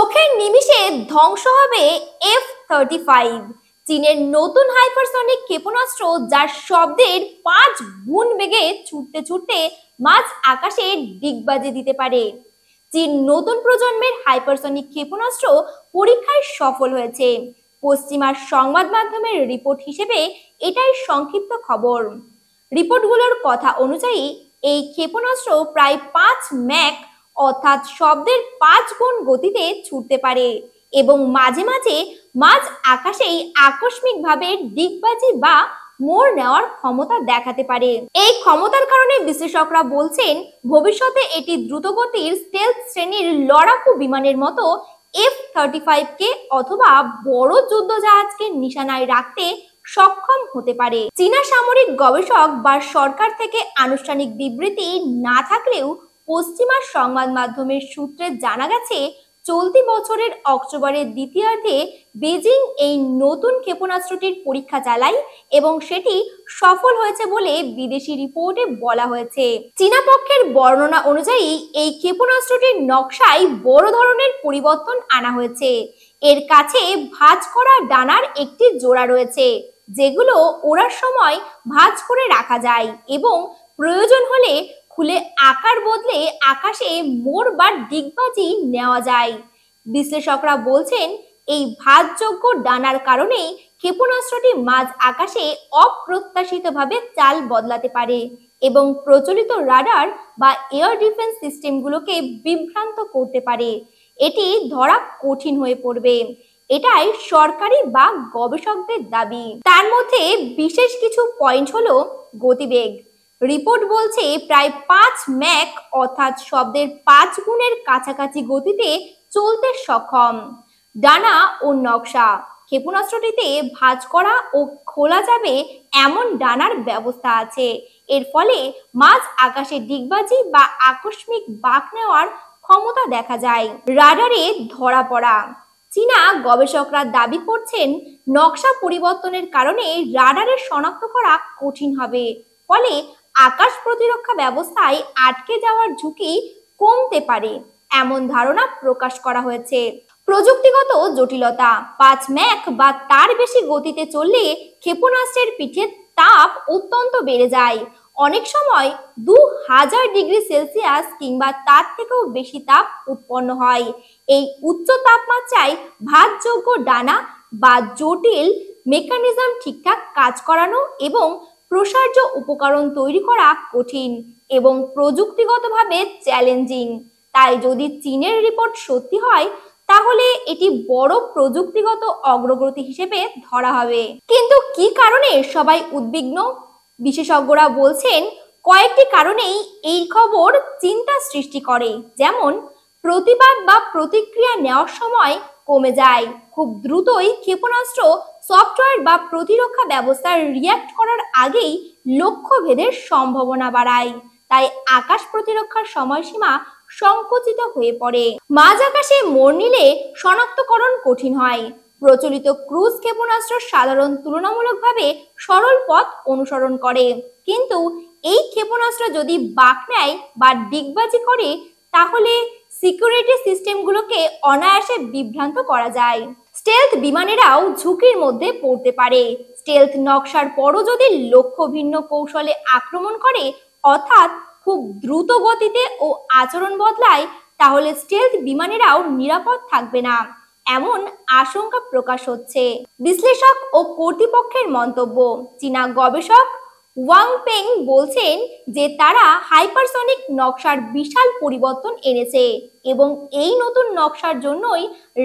চোখের নিমিষে ধ্বংস হবে F-35। চীনের নতুন হাইপারসনিক ক্ষেপণাস্ত্র যার শব্দের 5 গুণ বেগে ছুটতে ছুটতে মাঝ আকাশে ডিগবাজি দিতে পারে। চীন নতুন প্রজন্মের হাইপারসনিক ক্ষেপণাস্ত্র পরীক্ষায় সফল হয়েছে। পশ্চিমা সংবাদ মাধ্যমের রিপোর্ট হিসেবে এটাই সংক্ষিপ্ত খবর। রিপোর্টগুলোর কথা অনুযায়ী এই ক্ষেপণাস্ত্র প্রায় 5 ম্যাক অর্থাৎ শব্দের 5 গুণ গতিতে ছুটতে পারে এবং মাঝে মাঝে মাঝ আকাশেই আকস্মিকভাবে ডিগবাজি বা মোড় নেওয়ার ক্ষমতা দেখাতে পারে। এই ক্ষমতার কারণে বিশ্লেষকরা বলছেন ভবিষ্যতে এটি দ্রুতগতির স্টেলথ শ্রেণীর লড়াকু বিমানের মতো F-35 কে অথবা বড় যুদ্ধজাহাজকে নিশানায় রাখতে সক্ষম হতে পারে। চীনা সামরিক গবেষক বা সরকার থেকে আনুষ্ঠানিক বিবৃতি না থাকলেও পশ্চিমা সংবাদ মাধ্যমের সূত্রে জানা গেছে চলতি বছরের অক্টোবরের দ্বিতীয়ার্ধে বেজিং এই নতুন ক্ষেপণাস্ত্রটির পরীক্ষা চালায় এবং সেটি সফল হয়েছে বলে বিদেশি রিপোর্টে বলা হয়েছে। চীনা পক্ষের বর্ণনা অনুযায়ী এই ক্ষেপণাস্ত্রটির নকশায় বড় ধরনের পরিবর্তন আনা হয়েছে। এর কাছে ভাঁজ করা ডানার একটি জোড়া রয়েছে যেগুলো ওড়ার সময় ভাঁজ করে রাখা যায় এবং প্রয়োজন হলে খুলে আকার বদলে আকাশে মোড় বা ডিগবাজি নেওয়া যায়। বিশ্লেষকরা বলছেন এই ভাঁজযোগ্য ডানার কারণে ক্ষেপণাস্ত্রটি মাঝ আকাশে অপ্রত্যাশিতভাবে চাল বদলাতে পারে এবং প্রচলিত রাডার বা এয়ার ডিফেন্স সিস্টেমগুলোকে বিভ্রান্ত করতে পারে। এটি ধরা কঠিন হয়ে পড়বে। এটাই সরকারি বা গবেষকদের দাবি। তার মধ্যে বিশেষ কিছু পয়েন্ট হলো গতিবেগ। রিপোর্ট বলছে প্রায় 5 ম্যাক অর্থাৎ শব্দের 5 গুণের কাছাকাছি গতিতে চলতে সক্ষম। ডানা ও নকশা। ক্ষেপণাস্ত্রটিতে ভাঁজ করা ও খোলা যাবে এমন ডানার ব্যবস্থা আছে। এর ফলে মাঝ আকাশে ডিগবাজি বা আকস্মিক বাঁক নেওয়ার ক্ষমতা দেখা যায়। রাডারে ধরা পড়া। চীনা গবেষকরা দাবি করছেন নকশা পরিবর্তনের কারণে রাডারে শনাক্ত করা কঠিন হবে, ফলে আকাশ প্রতিরক্ষা ব্যবস্থায় আটকে যাওয়ার ঝুঁকি কমতে পারে এমন ধারণা প্রকাশ করা হয়েছে। প্রযুক্তিগত জটিলতা। 5 ম্যাক বা তার বেশি গতিতে চললে ক্ষেপণাস্ত্রের পিঠের তাপ অত্যন্ত বেড়ে যায়। অনেক সময় 2000 ডিগ্রি সেলসিয়াস কিংবা তার থেকেও বেশি তাপ উৎপন্ন হয়। এই উচ্চ তাপমাত্রায় ভাঁজযোগ্য ডানা বা জটিল মেকানিজম ঠিকঠাক কাজ করানো এবং প্রসার্য উপকরণ তৈরি করা কঠিন এবং প্রযুক্তিগতভাবে চ্যালেঞ্জিং। তাই যদি চীনের রিপোর্ট সত্যি হয় তাহলে এটি বড় প্রযুক্তিগত অগ্রগতি হিসেবে ধরা হবে। কিন্তু কি কারণে সবাই উদ্বিগ্ন? বিশেষজ্ঞরা বলছেন কয়েকটি কারণেই এই খবর চিন্তা সৃষ্টি করে। যেমন প্রতিবাদ বা প্রতিক্রিয়া নেওয়ার সময় কমে যায়। খুব দ্রুতই ক্ষেপণাস্ত্র সফটওয়্যার বা প্রতিরক্ষা ব্যবস্থার রিয়্যাক্ট করার আগেই লক্ষ্যভেদের সম্ভাবনা বাড়ায়। তাই আকাশ প্রতিরক্ষার সময়সীমা সংকুচিত হয়ে পড়ে। মাঝ আকাশে মোড় নিলে শনাক্তকরণ কঠিন হয়। প্রচলিত ক্রুজ ক্ষেপণাস্ত্র সাধারণ তুলনামূলকভাবে সরল পথ অনুসরণ করে, কিন্তু এই ক্ষেপণাস্ত্র যদি বাঁক নেয় বা ডিগবাজি করে তাহলে সিকিউরিটি সিস্টেমগুলোকে অনায়াসে বিভ্রান্ত করা যায়। স্টেলথ বিমানেরাও ঝুঁকির মধ্যে পড়তে পারে। স্টেলথ নকশার পরও যদি লক্ষ্য ভিন্ন কৌশলে আক্রমণ করে অর্থাৎ খুব দ্রুত গতিতে ও আচরণ বদলায় তাহলে স্টেলথ বিমানেরাও নিরাপদ থাকবে না এমন আশঙ্কা প্রকাশ হচ্ছে। বিশ্লেষক ও কর্তৃপক্ষের মন্তব্য। চীনা গবেষক ওয়াং পেং বলছেন যে তারা হাইপারসনিক নকশার বিশাল পরিবর্তন এনেছে এবং এই নতুন নকশার জন্যই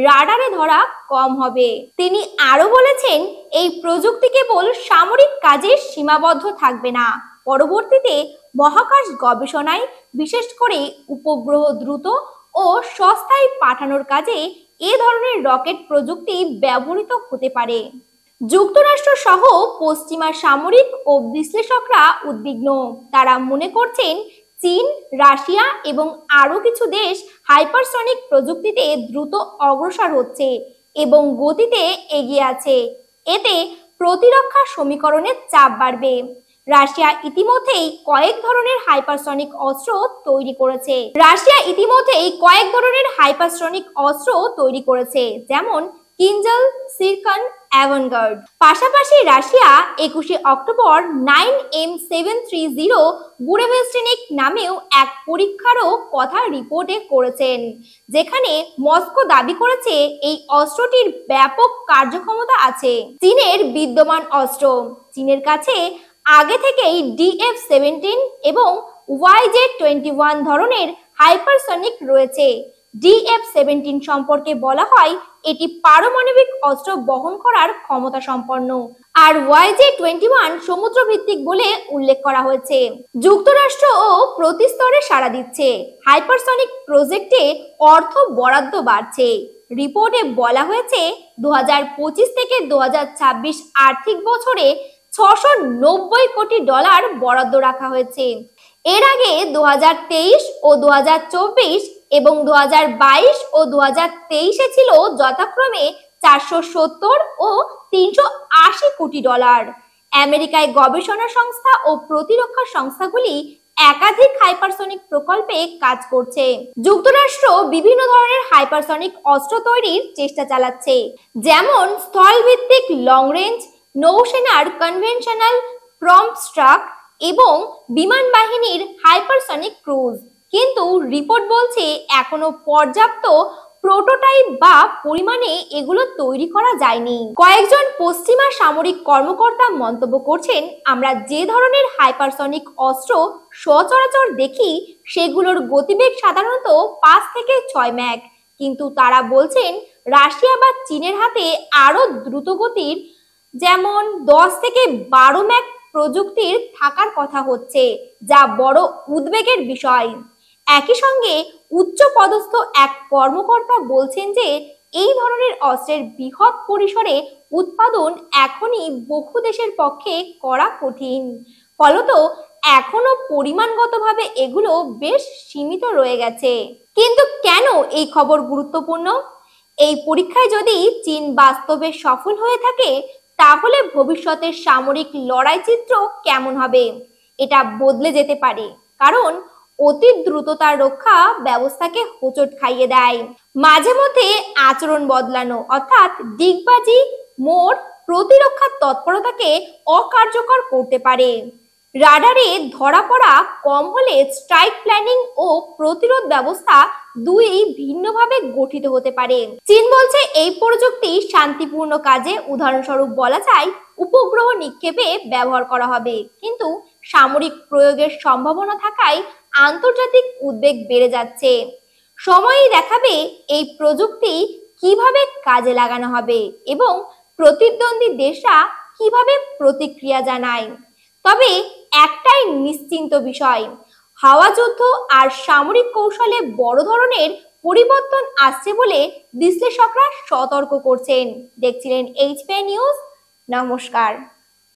রাডারে ধরা কম হবে। তিনি আরো বলেছেন এই প্রযুক্তি কেবল সামরিক কাজে সীমাবদ্ধ থাকবে না, পরবর্তীতে মহাকাশ গবেষণায় বিশেষ করে উপগ্রহ দ্রুত ও সস্তায় পাঠানোর কাজে এ ধরনের রকেট প্রযুক্তি ব্যবহৃত হতে পারে। যুক্তরাষ্ট্র সহ পশ্চিমা সামরিক ও বিশ্লেষকরা উদ্বিগ্ন। তারা মনে করছেন চীন, রাশিয়া এবং আরো কিছু দেশ হাইপারসনিক প্রযুক্তিতে দ্রুত অগ্রসর হচ্ছে এবং গতিতে এগিয়ে আছে। এতে প্রতিরক্ষা সমীকরণের চাপ বাড়বে। রাশিয়া ইতিমধ্যেই কয়েক ধরনের হাইপারসনিক অস্ত্র তৈরি করেছে, যেমন কিঞ্জল, সিরকন, অ্যাভানগার্ড। পাশাপাশি রাশিয়া 21শে অক্টোবর 9M730 বুরেভেস্টিনিক নামেও এক পরীক্ষারও কথা রিপোর্টে করেছেন, যেখানে মস্কো দাবি করেছে এই অস্ত্রটির ব্যাপক কার্যক্ষমতা আছে। চীনের বিদ্যমান অস্ত্র। চীনের কাছে আগে থেকেই DF-17 এবং YZ-21 ধরনের হাইপারসনিক রয়েছে। DF-17 সম্পর্কে বলা হয় এটি পারমাণবিক অস্ত্র বহন করার ক্ষমতা সম্পন্ন, আর YZ-21 সমুদ্র ভিত্তিক বলে উল্লেখ করা হয়েছে। যুক্তরাষ্ট্রও প্রতিস্তরে সাড়া দিচ্ছে। হাইপারসনিক প্রজেক্টে অর্থ বরাদ্দ বাড়ছে। রিপোর্টে বলা হয়েছে 2025 থেকে 2026 আর্থিক বছরে $690 কোটি বরাদ্দ রাখা হয়েছে। এর আগে 2023 ও 2024 এবং 2022 ও 2023-এ ছিল যথাক্রমে $470 ও $380 কোটি। আমেরিকায় গবেষণা সংস্থা ও প্রতিরক্ষা সংস্থাগুলি একাধিক হাইপারসনিক প্রকল্পে কাজ করছে। যুক্তরাষ্ট্র বিভিন্ন ধরনের হাইপারসনিক অস্ত্র তৈরির চেষ্টা চালাচ্ছে, যেমন স্থলভিত্তিক লং রেঞ্জ, নৌসেনার কনভেনশনাল প্রম্পট স্ট্রাক এবং বিমান বাহিনীর হাইপারসনিক ক্রুজ। কিন্তু রিপোর্ট বলছে এখনো পর্যাপ্ত প্রোটোটাইপ বা পরিমাণে এগুলো তৈরি করা যায়নি। কয়েকজন পশ্চিমা সামরিক কর্মকর্তা মন্তব্য করছেন, আমরা যে ধরনের হাইপারসনিক অস্ত্র সচরাচর দেখি সেগুলোর গতিবেগ সাধারণত 5 থেকে 6 ম্যাক, কিন্তু তারা বলছেন রাশিয়া বা চীনের হাতে আরো দ্রুত গতির, যেমন 10 থেকে 12 ম্যাক প্রযুক্তির থাকার কথা হচ্ছে, যা বড় উদ্বেগের বিষয়। একই সঙ্গে উচ্চ পদস্থ এক কর্মকর্তা বলছেন যে এই ধরনের অস্ত্রের বৃহৎ পরিসরে উৎপাদন এখনই বহু দেশের পক্ষে করা কঠিন, ফলত এখনো পরিমাণগতভাবে এগুলো বেশ সীমিত রয়ে গেছে। কিন্তু কেন এই খবর গুরুত্বপূর্ণ? এই পরীক্ষায় যদি চীন বাস্তবে সফল হয়ে থাকে, তাহলে ভবিষ্যতের সামরিক লড়াই চিত্র কেমন হবে এটা বদলে যেতে পারে, কারণ অতি দ্রুততার রক্ষা ব্যবস্থাকে হোঁচট খাইয়ে দেয়। মাঝে মধ্যে আচরণ বদলানো অর্থাৎ ডিগবাজি মোড প্রতিরক্ষা তৎপরতাকে অকার্যকর করতে পারে। রাডারে ধরা পড়া কম হলে স্ট্রাইক প্ল্যানিং ও প্রতিরোধ ব্যবস্থা দুই ভিন্নভাবে গঠিত হতে পারে। চীন বলছে এই প্রযুক্তি শান্তিপূর্ণ কাজে, উদাহরণস্বরূপ বলা যায় উপগ্রহ নিক্ষেপে ব্যবহার করা হবে, কিন্তু সামরিক প্রয়োগের সম্ভাবনা থাকায় আন্তর্জাতিক উদ্বেগ বেড়ে যাচ্ছে। সময়ই দেখাবে এই প্রযুক্তি কিভাবে কাজে লাগানো হবে এবং প্রতিদ্বন্দ্বী দেশরা কিভাবে প্রতিক্রিয়া জানায়। তবে একটাই নিশ্চিন্ত বিষয়, হাওয়া যুদ্ধ আর সামরিক কৌশলে বড় ধরনের পরিবর্তন আসছে বলে বিশ্লেষকরা সতর্ক করছেন। দেখছিলেন HPI নিউজ। নমস্কার।